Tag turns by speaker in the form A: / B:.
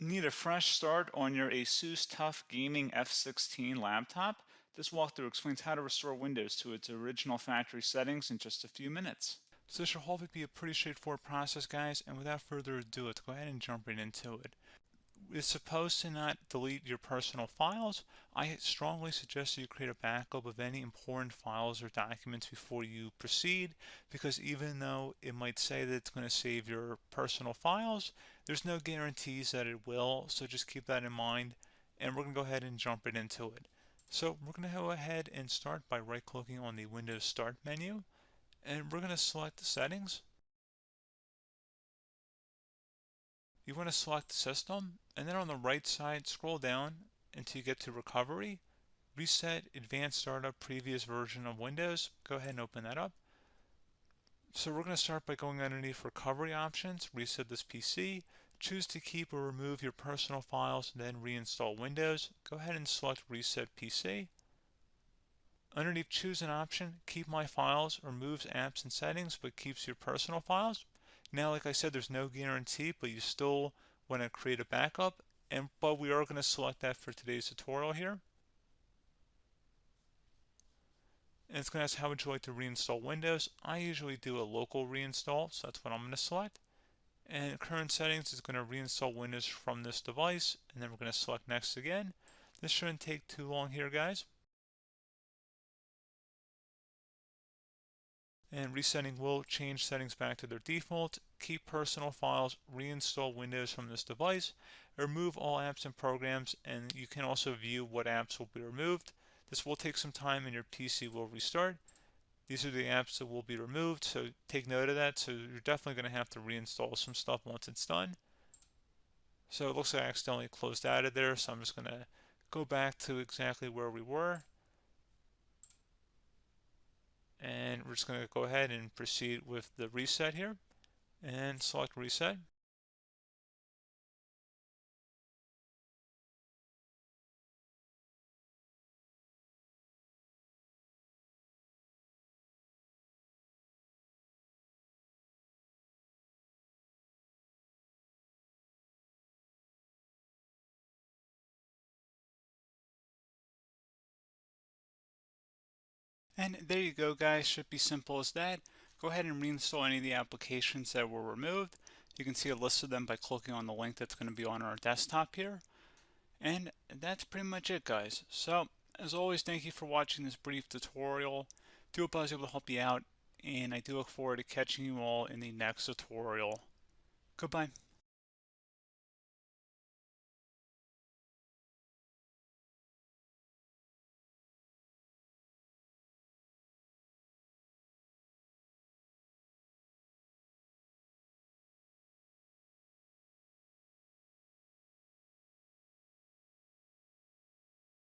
A: Need a fresh start on your ASUS TUF Gaming F16 laptop? This walkthrough explains how to restore Windows to its original factory settings in just a few minutes.
B: So this should hopefully be a pretty straightforward process, guys, and without further ado, let's go ahead and jump right into it. It's supposed to not delete your personal files. I strongly suggest you create a backup of any important files or documents before you proceed, because even though it might say that it's going to save your personal files, there's no guarantees that it will, so just keep that in mind, and we're going to go ahead and jump right into it. So we're going to go ahead and start by right-clicking on the Windows Start menu, and we're going to select the settings. You want to select the system, and then on the right side, scroll down until you get to Recovery. Reset Advanced Startup Previous Version of Windows. Go ahead and open that up. So we're going to start by going underneath Recovery Options, reset this PC, choose to keep or remove your personal files, then reinstall Windows. Go ahead and select Reset PC. Underneath Choose an option, Keep My Files removes apps and settings but keeps your personal files. Now, like I said, there's no guarantee, but you still want to create a backup, but we are going to select that for today's tutorial here. And it's going to ask how would you like to reinstall Windows. I usually do a local reinstall, so that's what I'm going to select. And current settings is going to reinstall Windows from this device, and then we're going to select next again. This shouldn't take too long here, guys. And resetting will change settings back to their default, keep personal files, reinstall Windows from this device, remove all apps and programs, and you can also view what apps will be removed. This will take some time and your PC will restart. These are the apps that will be removed, so take note of that. So you're definitely going to have to reinstall some stuff once it's done. So it looks like I accidentally closed out of there, so I'm just going to go back to exactly where we were. And we're just going to go ahead and proceed with the reset here and select reset.
A: And there you go, guys. Should be simple as that. Go ahead and reinstall any of the applications that were removed. You can see a list of them by clicking on the link that's going to be on our desktop here. And that's pretty much it, guys. So, as always, thank you for watching this brief tutorial. Do hope I was able to help you out, and I do look forward to catching you all in the next tutorial. Goodbye.